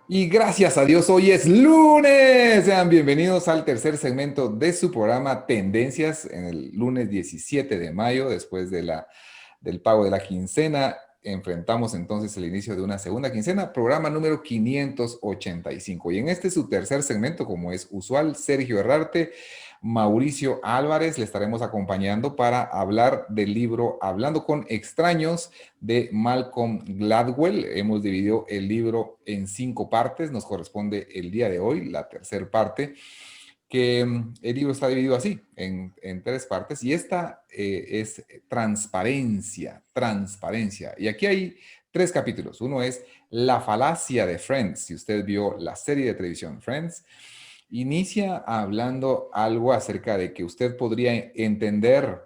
Y gracias a Dios, hoy es lunes. Sean bienvenidos al tercer segmento de su programa Tendencias en el lunes 17 de mayo, después del pago de la quincena. Enfrentamos entonces el inicio de una segunda quincena, programa número 585. Y en este su tercer segmento, como es usual, Sergio Herrarte, Mauricio Álvarez, le estaremos acompañando para hablar del libro Hablando con extraños de Malcolm Gladwell. Hemos dividido el libro en 5 partes. Nos corresponde el día de hoy, la tercera parte, que el libro está dividido así, en 3 partes. Y esta es transparencia, transparencia. Y aquí hay 3 capítulos. Uno es la falacia de Friends. Si usted vio la serie de televisión Friends, inicia hablando algo acerca de que usted podría entender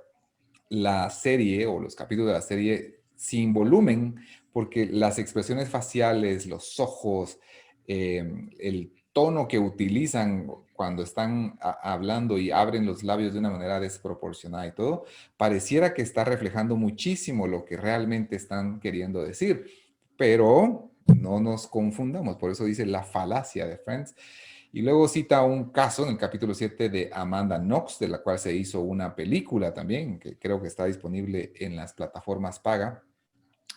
la serie o los capítulos de la serie sin volumen, porque las expresiones faciales, los ojos, el tono que utilizan cuando están hablando y abren los labios de una manera desproporcionada y todo, pareciera que está reflejando muchísimo lo que realmente están queriendo decir. Pero no nos confundamos, por eso dice la falacia de Friends. Y luego cita un caso en el capítulo 7 de Amanda Knox, de la cual se hizo una película también, que creo que está disponible en las plataformas paga,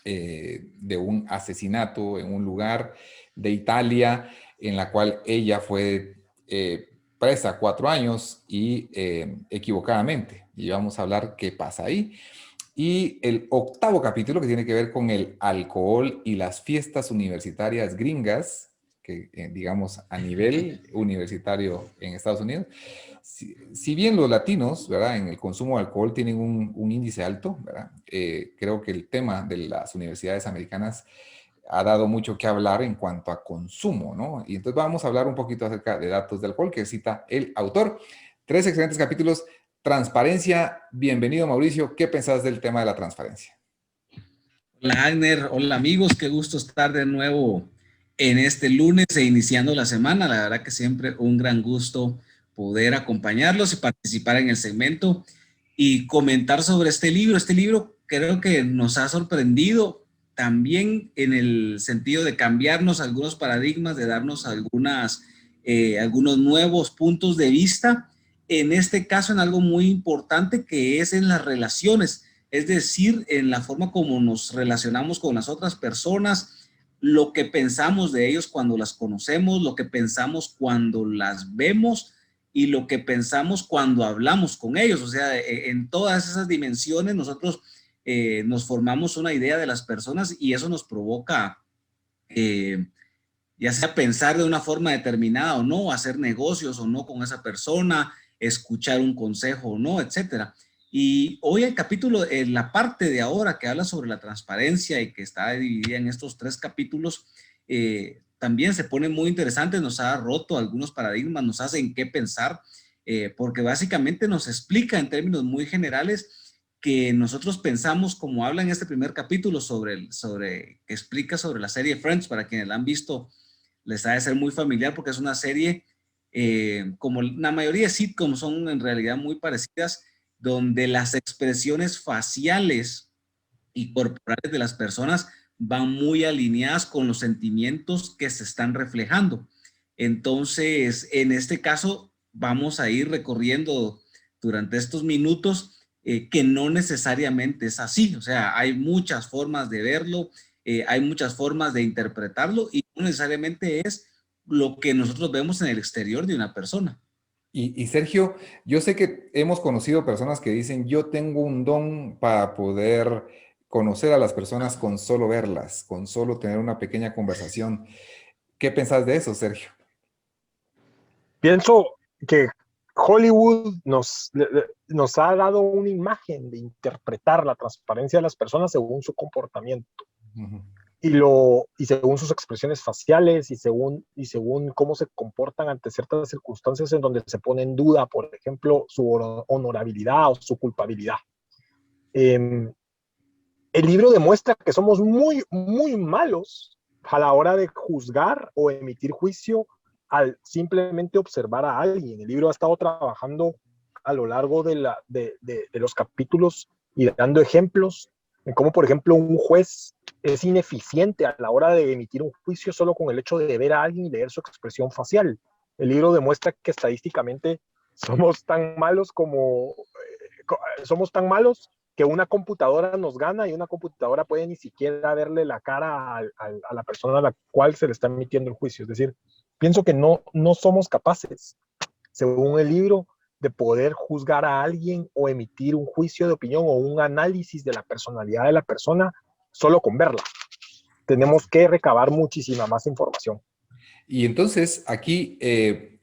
de un asesinato en un lugar de Italia, en la cual ella fue presa 4 años y equivocadamente. Y vamos a hablar qué pasa ahí. Y el octavo capítulo que tiene que ver con el alcohol y las fiestas universitarias gringas, que digamos a nivel universitario en Estados Unidos, si bien los latinos, ¿verdad? En el consumo de alcohol tienen un índice alto, ¿verdad? Creo que el tema de las universidades americanas ha dado mucho que hablar en cuanto a consumo, ¿no? Y entonces vamos a hablar un poquito acerca de datos de alcohol que cita el autor. 3 excelentes capítulos. Transparencia, bienvenido Mauricio. ¿Qué pensás del tema de la transparencia? Hola Agner, hola amigos, qué gusto estar de nuevo en este lunes e iniciando la semana. La verdad que siempre un gran gusto poder acompañarlos y participar en el segmento y comentar sobre este libro. Este libro creo que nos ha sorprendido también en el sentido de cambiarnos algunos paradigmas, de darnos algunos nuevos puntos de vista. En este caso, en algo muy importante que es en las relaciones, es decir, en la forma como nos relacionamos con las otras personas, lo que pensamos de ellos cuando las conocemos, lo que pensamos cuando las vemos y lo que pensamos cuando hablamos con ellos. O sea, en todas esas dimensiones nosotros nos formamos una idea de las personas y eso nos provoca, eh, ya sea pensar de una forma determinada o no, hacer negocios o no con esa persona, escuchar un consejo o no, etcétera. Y hoy el capítulo, la parte de ahora que habla sobre la transparencia y que está dividida en estos 3 capítulos, también se pone muy interesante, nos ha roto algunos paradigmas, nos hace en qué pensar, porque básicamente nos explica en términos muy generales que nosotros pensamos, como habla en este primer capítulo que explica sobre la serie Friends, para quienes la han visto, les ha de ser muy familiar porque es una serie, como la mayoría de sitcoms son en realidad muy parecidas, donde las expresiones faciales y corporales de las personas van muy alineadas con los sentimientos que se están reflejando. Entonces, en este caso, vamos a ir recorriendo durante estos minutos que no necesariamente es así. O sea, hay muchas formas de verlo, hay muchas formas de interpretarlo y no necesariamente es lo que nosotros vemos en el exterior de una persona. Y Sergio, yo sé que hemos conocido personas que dicen, yo tengo un don para poder conocer a las personas con solo verlas, con solo tener una pequeña conversación. ¿Qué pensás de eso, Sergio? Pienso que Hollywood nos ha dado una imagen de interpretar la transparencia de las personas según su comportamiento Ujú. y según sus expresiones faciales y según cómo se comportan ante ciertas circunstancias en donde se pone en duda, por ejemplo, su honorabilidad o su culpabilidad. Eh, el libro demuestra que somos muy, muy malos a la hora de juzgar o emitir juicio al simplemente observar a alguien. El libro ha estado trabajando a lo largo de los capítulos y dando ejemplos en cómo, por ejemplo, un juez es ineficiente a la hora de emitir un juicio solo con el hecho de ver a alguien y leer su expresión facial. El libro demuestra que estadísticamente somos tan malos somos tan malos que una computadora nos gana y una computadora puede ni siquiera verle la cara a la persona a la cual se le está emitiendo el juicio. Es decir, pienso que no somos capaces, según el libro, de poder juzgar a alguien o emitir un juicio de opinión o un análisis de la personalidad de la persona solo con verla. Tenemos que recabar muchísima más información. Y entonces aquí,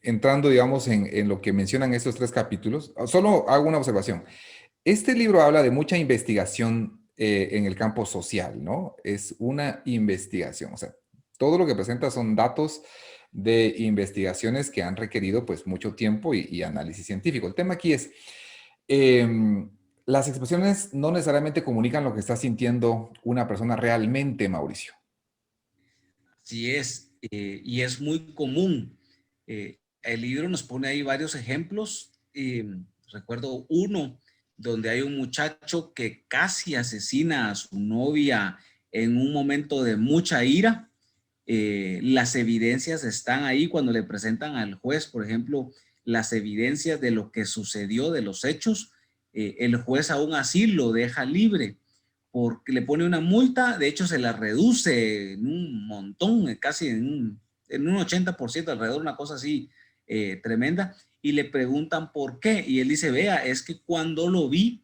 entrando, digamos, en lo que mencionan estos 3 capítulos, solo hago una observación. Este libro habla de mucha investigación en el campo social, ¿no? Es una investigación, o sea, todo lo que presenta son datos de investigaciones que han requerido pues mucho tiempo y análisis científico. El tema aquí es, las expresiones no necesariamente comunican lo que está sintiendo una persona realmente, Mauricio. Así es, y es muy común. El libro nos pone ahí varios ejemplos. Recuerdo uno donde hay un muchacho que casi asesina a su novia en un momento de mucha ira. Las evidencias están ahí cuando le presentan al juez, por ejemplo, las evidencias de lo que sucedió, de los hechos. El juez aún así lo deja libre porque le pone una multa, de hecho se la reduce en un montón, casi en un 80%, alrededor, una cosa así tremenda, y le preguntan por qué, y él dice, vea, es que cuando lo vi,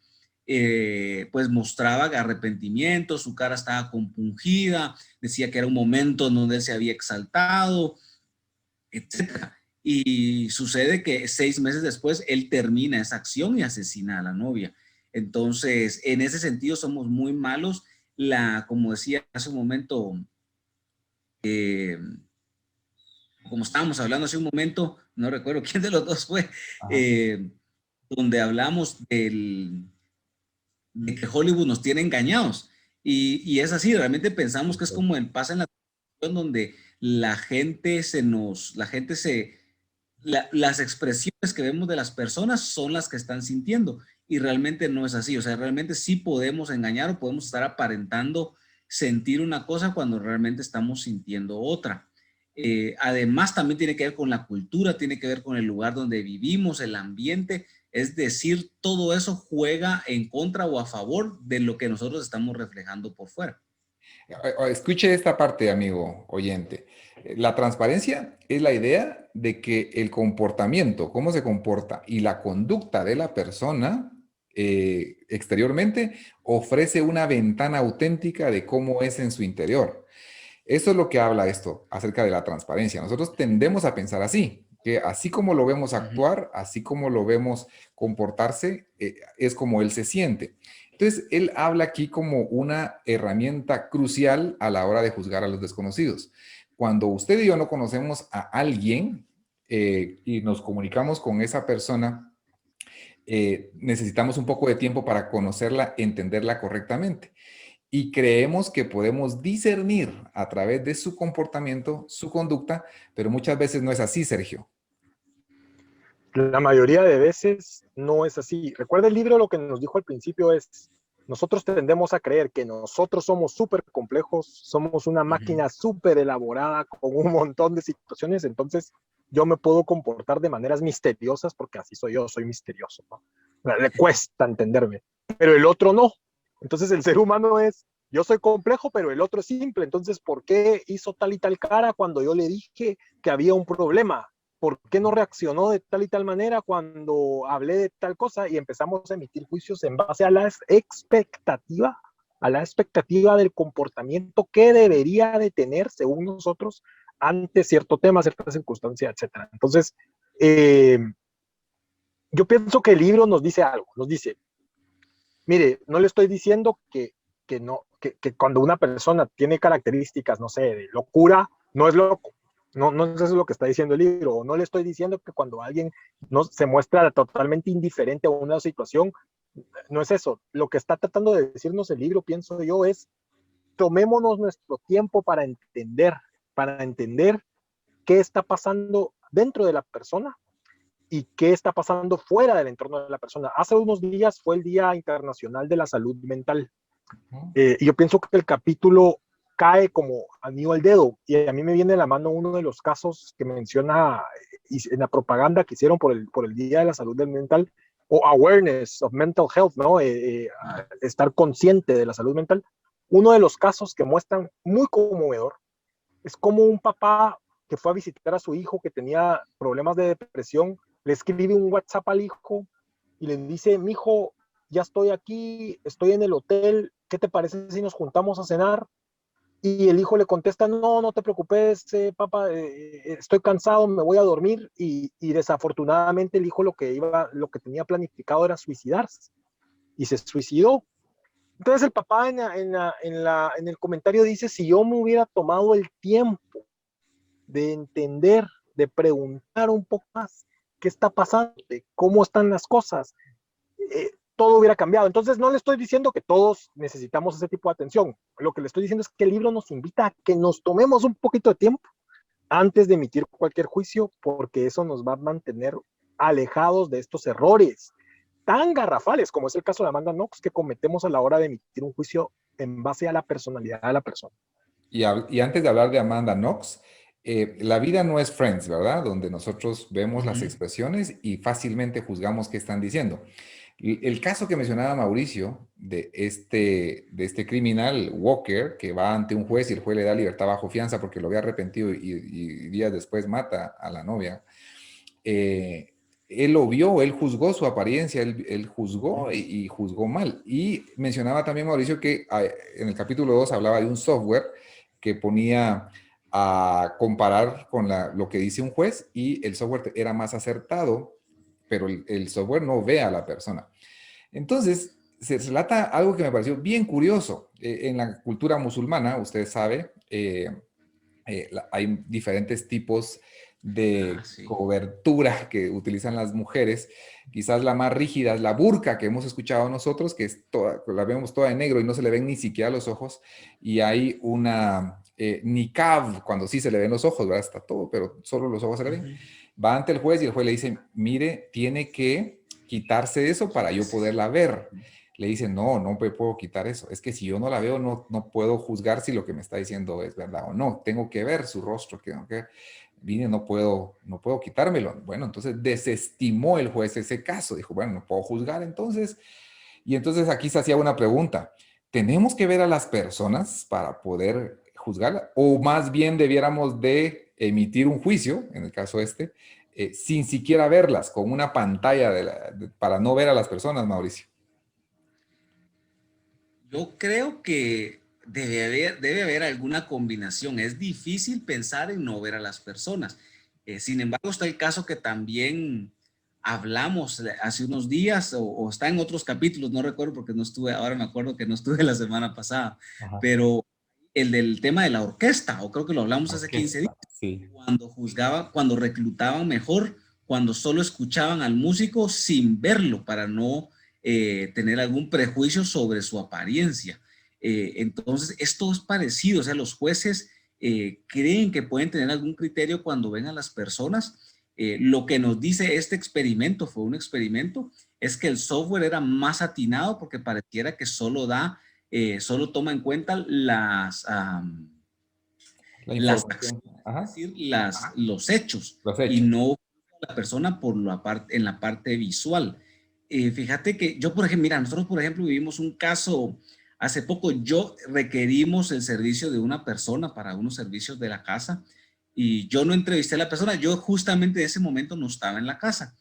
pues mostraba arrepentimiento, su cara estaba compungida, decía que era un momento en donde él se había exaltado, etcétera. Y sucede que 6 meses después él termina esa acción y asesina a la novia. Entonces, en ese sentido somos muy malos. Como decía hace un momento, eh, como estábamos hablando hace un momento, no recuerdo quién de los dos fue, donde hablamos de que Hollywood nos tiene engañados. Y es así, realmente pensamos que es como pasa en la televisión donde las expresiones que vemos de las personas son las que están sintiendo y realmente no es así. O sea, realmente sí podemos engañar o podemos estar aparentando sentir una cosa cuando realmente estamos sintiendo otra. Además, también tiene que ver con la cultura, tiene que ver con el lugar donde vivimos, el ambiente. Es decir, todo eso juega en contra o a favor de lo que nosotros estamos reflejando por fuera. Escuche esta parte, amigo oyente. La transparencia es la idea de que el comportamiento, cómo se comporta y la conducta de la persona exteriormente ofrece una ventana auténtica de cómo es en su interior. Eso es lo que habla esto acerca de la transparencia. Nosotros tendemos a pensar así, que así como lo vemos actuar, así como lo vemos comportarse, es como él se siente. Entonces, él habla aquí como una herramienta crucial a la hora de juzgar a los desconocidos. Cuando usted y yo no conocemos a alguien y nos comunicamos con esa persona, necesitamos un poco de tiempo para conocerla, entenderla correctamente. Y creemos que podemos discernir a través de su comportamiento, su conducta, pero muchas veces no es así, Sergio. La mayoría de veces no es así. Recuerda el libro, lo que nos dijo al principio es, nosotros tendemos a creer que nosotros somos súper complejos, somos una máquina súper elaborada con un montón de situaciones, entonces yo me puedo comportar de maneras misteriosas porque así soy yo, soy misterioso, ¿no? Le cuesta entenderme, pero el otro no. Entonces el ser humano es, yo soy complejo, pero el otro es simple, entonces ¿por qué hizo tal y tal cara cuando yo le dije que había un problema? ¿Por qué no reaccionó de tal y tal manera cuando hablé de tal cosa? Y empezamos a emitir juicios en base a la expectativa del comportamiento que debería de tener, según nosotros, ante cierto tema, cierta circunstancia, etc. Entonces, yo pienso que el libro nos dice algo, nos dice, mire, no le estoy diciendo que cuando una persona tiene características, no sé, de locura, no es loco. No es eso lo que está diciendo el libro. No le estoy diciendo que cuando alguien no se muestra totalmente indiferente a una situación, no es eso. Lo que está tratando de decirnos el libro, pienso yo, es tomémonos nuestro tiempo para entender qué está pasando dentro de la persona y qué está pasando fuera del entorno de la persona. Hace unos días fue el Día Internacional de la Salud Mental. Y yo pienso que el capítulo cae como anillo al dedo. Y a mí me viene a la mano uno de los casos que menciona en la propaganda que hicieron por el Día de la Salud Mental, o Awareness of Mental Health, ¿no? Estar consciente de la salud mental. Uno de los casos que muestran muy conmovedor es como un papá que fue a visitar a su hijo que tenía problemas de depresión, le escribe un WhatsApp al hijo y le dice, mi hijo, ya estoy aquí, estoy en el hotel, ¿qué te parece si nos juntamos a cenar? Y el hijo le contesta, no, no te preocupes, papá, estoy cansado, me voy a dormir. Y desafortunadamente el hijo lo que tenía planificado era suicidarse y se suicidó. Entonces el papá en el comentario dice, si yo me hubiera tomado el tiempo de entender, de preguntar un poco más qué está pasando, cómo están las cosas, todo hubiera cambiado. Entonces no le estoy diciendo que todos necesitamos ese tipo de atención. Lo que le estoy diciendo es que el libro nos invita a que nos tomemos un poquito de tiempo antes de emitir cualquier juicio, porque eso nos va a mantener alejados de estos errores tan garrafales como es el caso de Amanda Knox que cometemos a la hora de emitir un juicio en base a la personalidad de la persona. Y antes de hablar de Amanda Knox, la vida no es Friends, ¿verdad? Donde nosotros vemos las expresiones y fácilmente juzgamos qué están diciendo. El caso que mencionaba Mauricio de este criminal Walker que va ante un juez y el juez le da libertad bajo fianza porque lo había arrepentido y días después mata a la novia. Él lo vio, él juzgó su apariencia, él juzgó y juzgó mal. Y mencionaba también Mauricio que en el capítulo 2 hablaba de un software que ponía a comparar con lo que dice un juez y el software era más acertado, pero el software no ve a la persona. Entonces, se relata algo que me pareció bien curioso. En la cultura musulmana, usted sabe, hay diferentes tipos de cobertura que utilizan las mujeres. Quizás la más rígida es la burka que hemos escuchado nosotros, que es la vemos toda de negro y no se le ven ni siquiera los ojos. Y hay una niqab, cuando sí se le ven los ojos, ¿verdad? Está todo, pero solo los ojos se le ven. Va ante el juez y el juez le dice, mire, tiene que quitarse eso para yo poderla ver. Le dice, no, no me puedo quitar eso. Es que si yo no la veo, no puedo juzgar si lo que me está diciendo es verdad o no. Tengo que ver su rostro, vine, no puedo quitármelo. Bueno, entonces desestimó el juez ese caso. Dijo, bueno, no puedo juzgar entonces. Y entonces aquí se hacía una pregunta. ¿Tenemos que ver a las personas para poder juzgarla? ¿O más bien debiéramos de emitir un juicio, en el caso sin siquiera verlas, con una pantalla para no ver a las personas, Mauricio? Yo creo que debe haber alguna combinación. Es difícil pensar en no ver a las personas. Sin embargo, está el caso que también hablamos hace unos días o está en otros capítulos, no recuerdo porque no estuve, ahora me acuerdo que no estuve la semana pasada, pero el del tema de la orquesta, o creo que lo hablamos hace 15 días, sí. Cuando reclutaban mejor, cuando solo escuchaban al músico sin verlo para no tener algún prejuicio sobre su apariencia. Entonces, esto es parecido, o sea, los jueces creen que pueden tener algún criterio cuando ven a las personas. Lo que nos dice este experimento, fue un experimento, es que el software era más atinado porque pareciera que solo toma en cuenta La las información. acciones, Ajá. es decir, los hechos, Los y hechos. no la persona en la parte visual. Fíjate que yo, por ejemplo, mira, nosotros, por ejemplo, vivimos un caso hace poco. Yo requerimos el servicio de una persona para unos servicios de la casa y yo no entrevisté a la persona. Yo justamente en ese momento no estaba en la casa.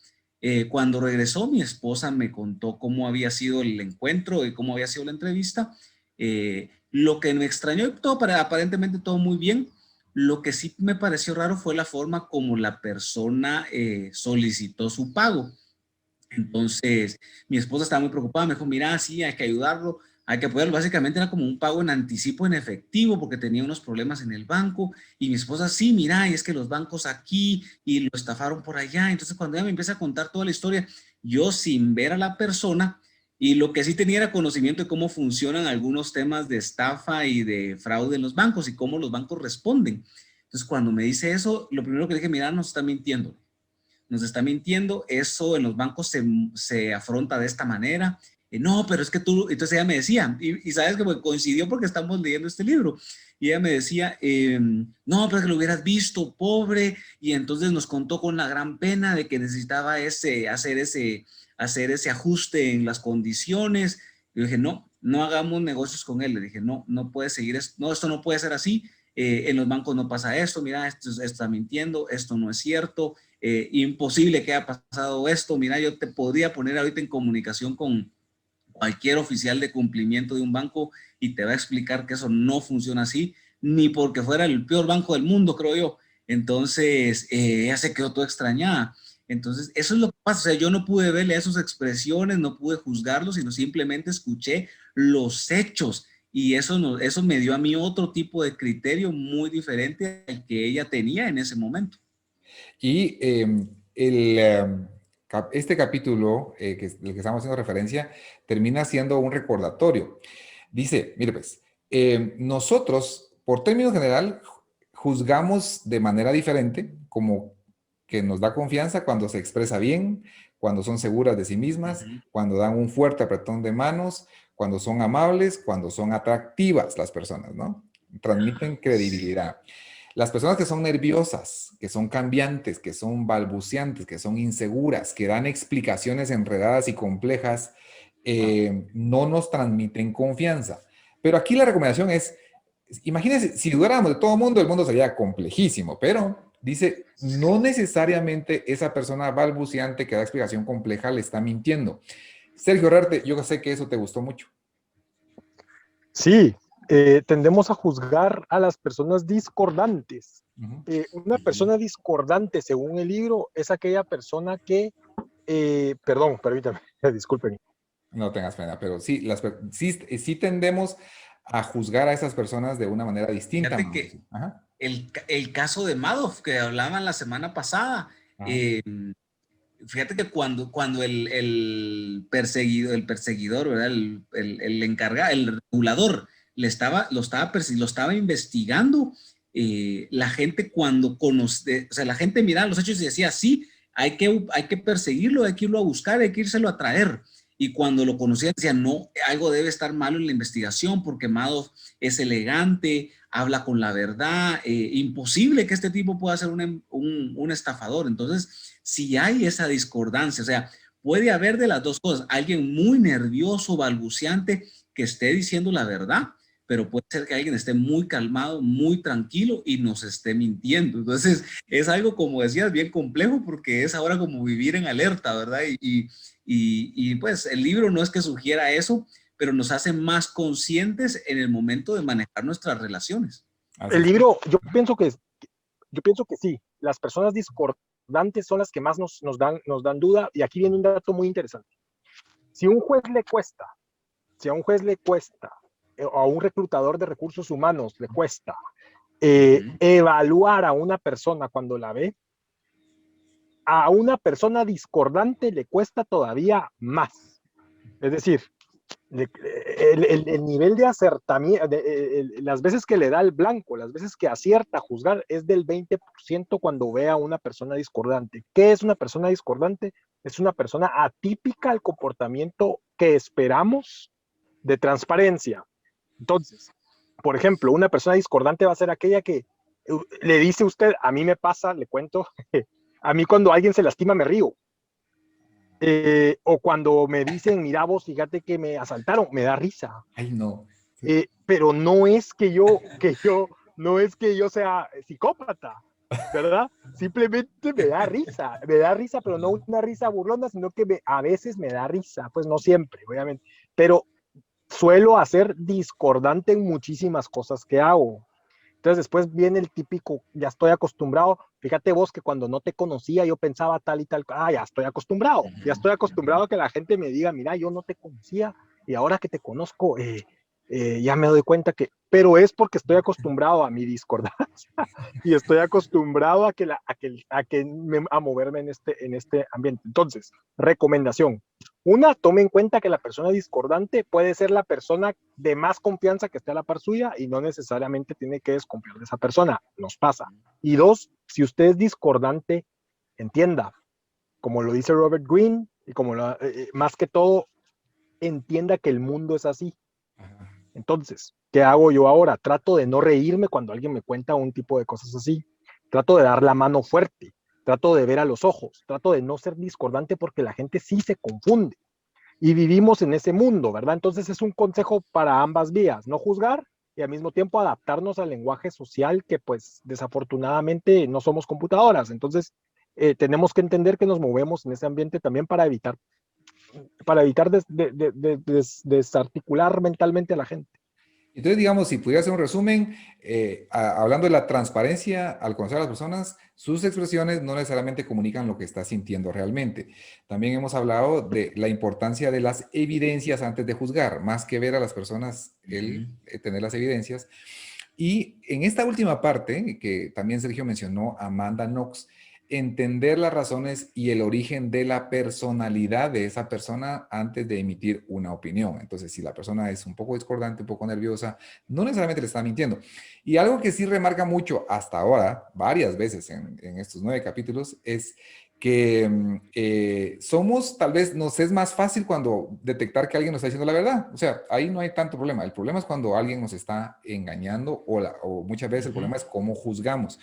Cuando regresó, mi esposa me contó cómo había sido el encuentro y cómo había sido la entrevista. Lo que me extrañó, aparentemente todo muy bien. Lo que sí me pareció raro fue la forma como la persona solicitó su pago. Entonces, mi esposa estaba muy preocupada, me dijo, mira, sí, hay que ayudarlo, hay que apoyarlo. Básicamente era como un pago en anticipo en efectivo porque tenía unos problemas en el banco. Y mi esposa, sí, mira, y es que los bancos aquí y lo estafaron por allá. Entonces, cuando ella me empieza a contar toda la historia, yo sin ver a la persona, y lo que sí tenía era conocimiento de cómo funcionan algunos temas de estafa y de fraude en los bancos y cómo los bancos responden. Entonces, cuando me dice eso, lo primero que dije, mira, nos está mintiendo, eso en los bancos se afronta de esta manera. no, pero es que tú, entonces ella me decía, y sabes que pues, coincidió porque estamos leyendo este libro, y ella me decía, no, pero es que lo hubieras visto, pobre, y entonces nos contó con la gran pena de que necesitaba hacer ese ajuste en las condiciones. Y yo dije, no hagamos negocios con él. Le dije, no puede seguir, esto no puede ser así. En los bancos no pasa esto, mira, esto está mintiendo, esto no es cierto, imposible que haya pasado esto, mira, yo te podría poner ahorita en comunicación con cualquier oficial de cumplimiento de un banco y te va a explicar que eso no funciona así, ni porque fuera el peor banco del mundo, creo yo. Entonces, ella se quedó toda extrañada. Entonces, eso es lo que pasa. O sea, yo no pude verle esas expresiones, no pude juzgarlos, sino simplemente escuché los hechos. Y eso me dio a mí otro tipo de criterio muy diferente al que ella tenía en ese momento. Y este capítulo, que es el que estamos haciendo referencia, termina siendo un recordatorio. Dice, mire pues, nosotros, por término general, juzgamos de manera diferente, como que nos da confianza cuando se expresa bien, cuando son seguras de sí mismas, cuando dan un fuerte apretón de manos, cuando son amables, cuando son atractivas las personas, ¿no? Transmiten credibilidad. Las personas que son nerviosas, que son cambiantes, que son balbuceantes, que son inseguras, que dan explicaciones enredadas y complejas, no nos transmiten confianza. Pero aquí la recomendación es, imagínense, si dudáramos de todo el mundo sería complejísimo, pero dice, no necesariamente esa persona balbuceante que da explicación compleja le está mintiendo. Sergio Rarte, yo sé que eso te gustó mucho. Sí, tendemos a juzgar a las personas discordantes. Una persona discordante, según el libro, es aquella persona que, perdón, permítame, disculpen. No tengas pena, pero sí, sí tendemos a juzgar a esas personas de una manera distinta. Fíjate que el caso de Madoff que hablaban la semana pasada, fíjate que cuando el perseguidor, ¿verdad? El encargado, el regulador, lo estaba investigando, la gente cuando conoce, o sea, la gente miraba los hechos y decía, sí, hay que perseguirlo, hay que irlo a buscar, hay que írselo a traer. Y cuando lo conocían decían, no, algo debe estar malo en la investigación porque Madoff es elegante, habla con la verdad, imposible que este tipo pueda ser un estafador. Entonces, si hay esa discordancia, o sea, puede haber de las dos cosas, alguien muy nervioso, balbuceante, que esté diciendo la verdad, pero puede ser que alguien esté muy calmado, muy tranquilo y nos esté mintiendo. Entonces, es algo, como decías, bien complejo porque es ahora como vivir en alerta, ¿verdad? Y pues el libro no es que sugiera eso, pero nos hace más conscientes en el momento de manejar nuestras relaciones. El libro, yo pienso que sí, las personas discordantes son las que más nos dan duda, y aquí viene un dato muy interesante. Si a un juez le cuesta, o a un reclutador de recursos humanos le cuesta evaluar a una persona cuando la ve, a una persona discordante le cuesta todavía más. Es decir, el nivel de acertamiento, las veces que le da el blanco, las veces que acierta a juzgar, es del 20% cuando ve a una persona discordante. ¿Qué es una persona discordante? Es una persona atípica al comportamiento que esperamos de transparencia. Entonces, por ejemplo, una persona discordante va a ser aquella que le dice a usted, a mí me pasa, le cuento, a mí cuando alguien se lastima me río. O cuando me dicen, mira vos, fíjate que me asaltaron, me da risa. Ay, no. Pero no es que yo sea psicópata, ¿verdad? Simplemente me da risa, pero no una risa burlona, sino que a veces me da risa, pues no siempre, obviamente, pero suelo hacer discordante en muchísimas cosas que hago. Entonces después viene el típico, ya estoy acostumbrado. Fíjate vos que cuando no te conocía yo pensaba tal y tal, ya estoy acostumbrado a que la gente me diga, mira, yo no te conocía y ahora que te conozco, ya me doy cuenta que, pero es porque estoy acostumbrado a mi discordancia y estoy acostumbrado a moverme en este ambiente. Entonces, recomendación. Una, tome en cuenta que la persona discordante puede ser la persona de más confianza que esté a la par suya y no necesariamente tiene que desconfiar de esa persona. Nos pasa. Y dos, si usted es discordante, entienda, como lo dice Robert Greene, y más que todo, entienda que el mundo es así. Ajá. Entonces, ¿qué hago yo ahora? Trato de no reírme cuando alguien me cuenta un tipo de cosas así. Trato de dar la mano fuerte. Trato de ver a los ojos. Trato de no ser discordante porque la gente sí se confunde. Y vivimos en ese mundo, ¿verdad? Entonces es un consejo para ambas vías, no juzgar y al mismo tiempo adaptarnos al lenguaje social que pues desafortunadamente no somos computadoras. Entonces tenemos que entender que nos movemos en ese ambiente también para evitar desarticular mentalmente a la gente. Entonces, digamos, si pudiera hacer un resumen, hablando de la transparencia al conocer a las personas, sus expresiones no necesariamente comunican lo que está sintiendo realmente. También hemos hablado de la importancia de las evidencias antes de juzgar, más que ver a las personas, el tener las evidencias. Y en esta última parte, que también Sergio mencionó, Amanda Knox, entender las razones y el origen de la personalidad de esa persona antes de emitir una opinión. Entonces, si la persona es un poco discordante, un poco nerviosa, no necesariamente le está mintiendo. Y algo que sí remarca mucho hasta ahora, varias veces en estos 9 capítulos, es que somos, tal vez nos es más fácil cuando detectar que alguien nos está diciendo la verdad. O sea, ahí no hay tanto problema. El problema es cuando alguien nos está engañando o muchas veces el problema es cómo juzgamos.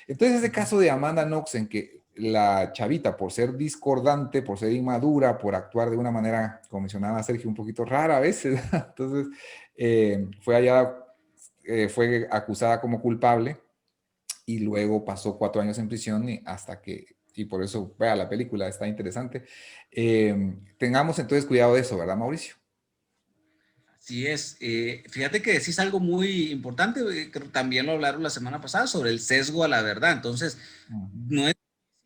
Entonces, ese caso de Amanda Knox en que la chavita, por ser discordante, por ser inmadura, por actuar de una manera, como mencionaba Sergio, un poquito rara a veces, entonces fue allá, fue acusada como culpable y luego pasó 4 años en prisión y hasta que, y por eso, vea, la película está interesante. Tengamos entonces cuidado de eso, ¿verdad, Mauricio? Así es. Fíjate que decís algo muy importante, que también lo hablaron la semana pasada sobre el sesgo a la verdad. Entonces, no es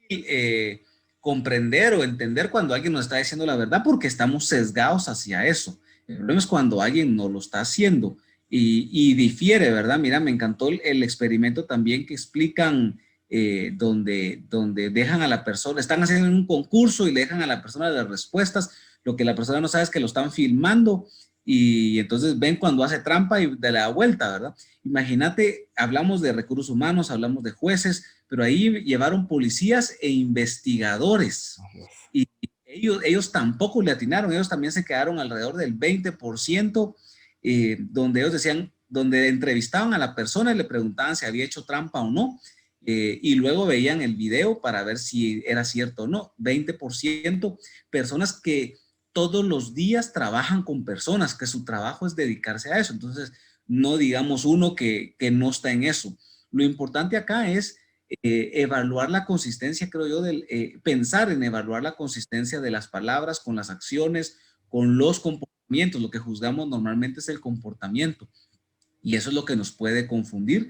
difícil comprender o entender cuando alguien nos está diciendo la verdad porque estamos sesgados hacia eso. El problema es cuando alguien no lo está haciendo y difiere, ¿verdad? Mira, me encantó el experimento también que explican donde dejan a la persona, están haciendo un concurso y le dejan a la persona las respuestas. Lo que la persona no sabe es que lo están filmando y entonces ven cuando hace trampa y de la vuelta, ¿verdad? Imagínate, hablamos de recursos humanos, hablamos de jueces, pero ahí llevaron policías e investigadores y ellos tampoco le atinaron, ellos también se quedaron alrededor del 20%, donde ellos decían, donde entrevistaban a la persona y le preguntaban si había hecho trampa o no, y luego veían el video para ver si era cierto o no. 20% personas que todos los días trabajan con personas, que su trabajo es dedicarse a eso. Entonces, no digamos uno que no está en eso. Lo importante acá es evaluar la consistencia, creo yo, pensar en evaluar la consistencia de las palabras con las acciones, con los comportamientos. Lo que juzgamos normalmente es el comportamiento. Y eso es lo que nos puede confundir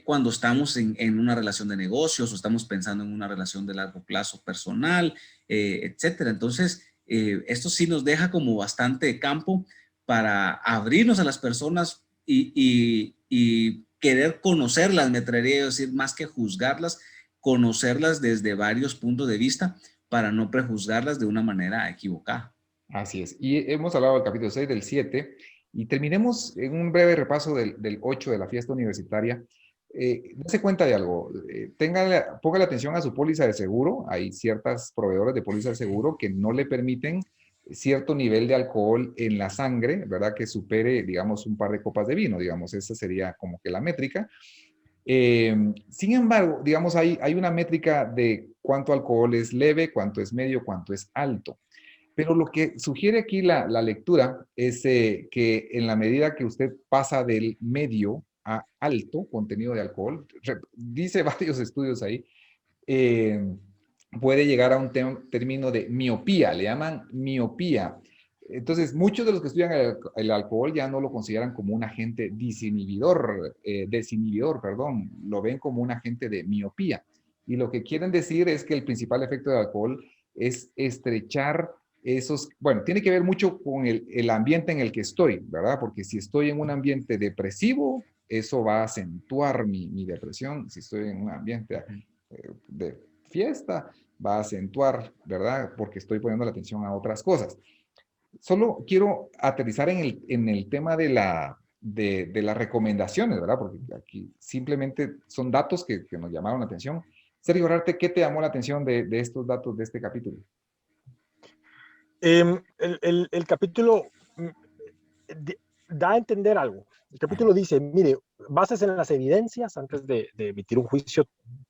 cuando estamos en una relación de negocios o estamos pensando en una relación de largo plazo personal, etcétera. Entonces, esto sí nos deja como bastante campo para abrirnos a las personas y querer conocerlas, me atrevería a decir, más que juzgarlas, conocerlas desde varios puntos de vista para no prejuzgarlas de una manera equivocada. Así es. Y hemos hablado del capítulo 6, del 7, y terminemos en un breve repaso del 8 de la fiesta universitaria. Dese cuenta de algo, ponga la atención a su póliza de seguro. Hay ciertas proveedores de póliza de seguro que no le permiten cierto nivel de alcohol en la sangre, ¿verdad? Que supere, digamos, un par de copas de vino, digamos, esa sería como que la métrica. Sin embargo, digamos, hay una métrica de cuánto alcohol es leve, cuánto es medio, cuánto es alto. Pero lo que sugiere aquí la lectura es que en la medida que usted pasa del medio a alto contenido de alcohol, dice varios estudios ahí, eh, puede llegar a un término de miopía, le llaman miopía. Entonces, muchos de los que estudian el alcohol ya no lo consideran como un agente desinhibidor, perdón, lo ven como un agente de miopía. Y lo que quieren decir es que el principal efecto del alcohol es estrechar esos, bueno, tiene que ver mucho con el ambiente en el que estoy, ¿verdad? Porque si estoy en un ambiente depresivo, eso va a acentuar mi depresión. Si estoy en un ambiente de fiesta, va a acentuar, ¿verdad? Porque estoy poniendo la atención a otras cosas. Solo quiero aterrizar en el tema de las recomendaciones, ¿verdad? Porque aquí simplemente son datos que nos llamaron la atención. Sergio Rarte, ¿qué te llamó la atención de estos datos de este capítulo? El capítulo da a entender algo. El capítulo dice, mire, bases en las evidencias antes de emitir un juicio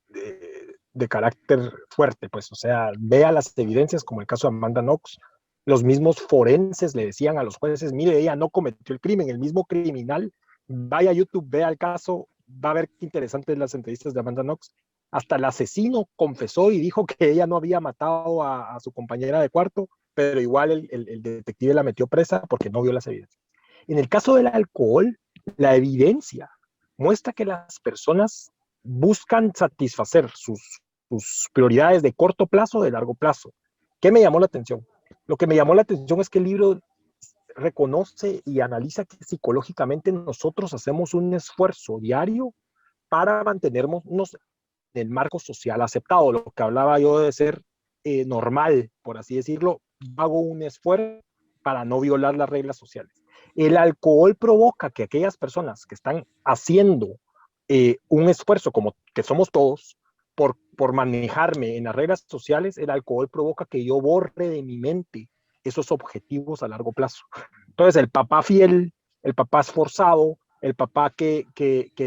de carácter fuerte, pues, o sea, vea las evidencias, como el caso de Amanda Knox. Los mismos forenses le decían a los jueces, mire, ella no cometió el crimen, el mismo criminal, vaya a YouTube, vea el caso, va a ver qué interesantes las entrevistas de Amanda Knox. Hasta el asesino confesó y dijo que ella no había matado a su compañera de cuarto, pero igual el detective la metió presa porque no vio las evidencias. En el caso del alcohol, la evidencia muestra que las personas buscan satisfacer sus prioridades de corto plazo o de largo plazo. ¿Qué me llamó la atención? Lo que me llamó la atención es que el libro reconoce y analiza que psicológicamente nosotros hacemos un esfuerzo diario para mantenernos en el marco social aceptado, lo que hablaba yo de ser normal, por así decirlo. Hago un esfuerzo para no violar las reglas sociales. El alcohol provoca que aquellas personas que están haciendo un esfuerzo, como que somos todos, por manejarme en las reglas sociales, el alcohol provoca que yo borre de mi mente esos objetivos a largo plazo. Entonces, el papá fiel, el papá esforzado, el papá que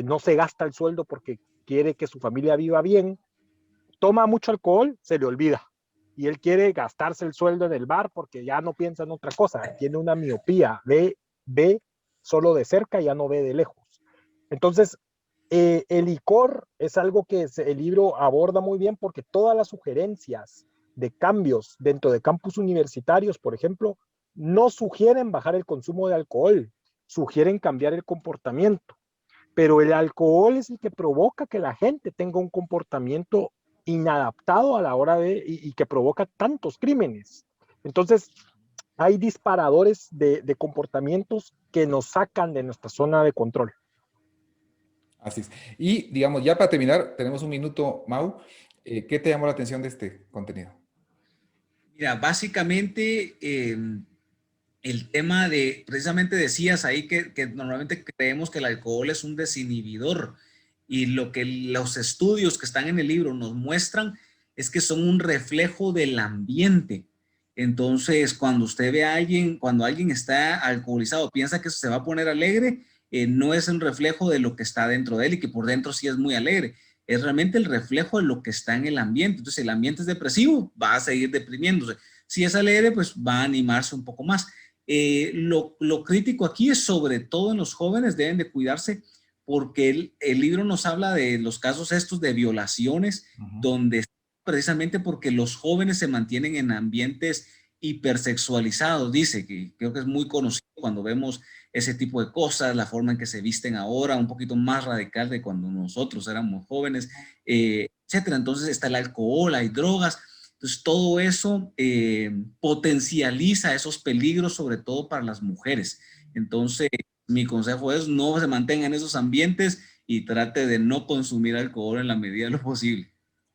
no se gasta el sueldo porque quiere que su familia viva bien, toma mucho alcohol, se le olvida. Y él quiere gastarse el sueldo en el bar porque ya no piensa en otra cosa. Tiene una miopía, ve solo de cerca, ya no ve de lejos. Entonces, el licor es algo que el libro aborda muy bien porque todas las sugerencias de cambios dentro de campus universitarios, por ejemplo, no sugieren bajar el consumo de alcohol, sugieren cambiar el comportamiento. Pero el alcohol es el que provoca que la gente tenga un comportamiento inadaptado a la hora y que provoca tantos crímenes. Entonces, hay disparadores de comportamientos que nos sacan de nuestra zona de control. Así es. Y digamos, ya para terminar, tenemos un minuto, Mau. ¿Qué te llamó la atención de este contenido? Mira, básicamente el tema de, precisamente decías ahí que normalmente creemos que el alcohol es un desinhibidor y lo que los estudios que están en el libro nos muestran es que son un reflejo del ambiente. Entonces, cuando usted ve a alguien, cuando alguien está alcoholizado, piensa que se va a poner alegre, no es un reflejo de lo que está dentro de él y que por dentro sí es muy alegre. Es realmente el reflejo de lo que está en el ambiente. Entonces, si el ambiente es depresivo, va a seguir deprimiéndose. Si es alegre, pues va a animarse un poco más. Lo crítico aquí es sobre todo en los jóvenes, deben de cuidarse porque el libro nos habla de los casos estos de violaciones, donde precisamente porque los jóvenes se mantienen en ambientes hipersexualizados, dice, que creo que es muy conocido cuando vemos ese tipo de cosas, la forma en que se visten ahora, un poquito más radical de cuando nosotros éramos jóvenes, etcétera. Entonces está el alcohol, hay drogas. Entonces, todo eso potencializa esos peligros, sobre todo para las mujeres. Entonces, mi consejo es no se mantenga en esos ambientes y trate de no consumir alcohol en la medida de lo posible.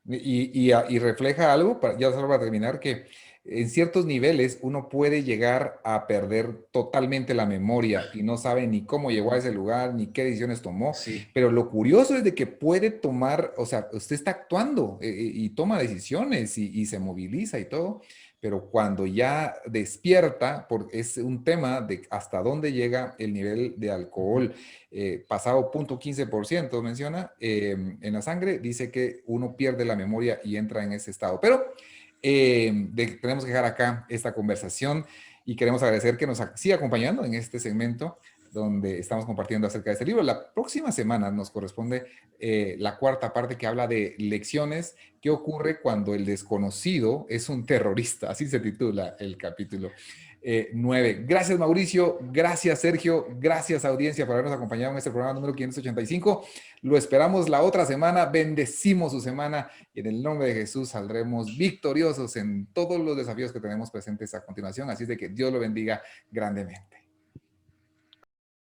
Y refleja algo, ya solo para terminar, que en ciertos niveles uno puede llegar a perder totalmente la memoria y no sabe ni cómo llegó a ese lugar, ni qué decisiones tomó, Sí. pero lo curioso es de que puede tomar, o sea, usted está actuando y toma decisiones y se moviliza y todo, pero cuando ya despierta, porque es un tema de hasta dónde llega el nivel de alcohol pasado 0.15%, menciona, en la sangre, dice que uno pierde la memoria y entra en ese estado. Pero tenemos que dejar acá esta conversación y queremos agradecer que nos siga acompañando en este segmento donde estamos compartiendo acerca de este libro. La próxima semana nos corresponde la cuarta parte que habla de lecciones. ¿Qué ocurre cuando el desconocido es un terrorista? Así se titula el capítulo 9. Gracias, Mauricio. Gracias, Sergio. Gracias, audiencia, por habernos acompañado en este programa número 585. Lo esperamos la otra semana. Bendecimos su semana y en el nombre de Jesús saldremos victoriosos en todos los desafíos que tenemos presentes a continuación. Así de que Dios lo bendiga grandemente.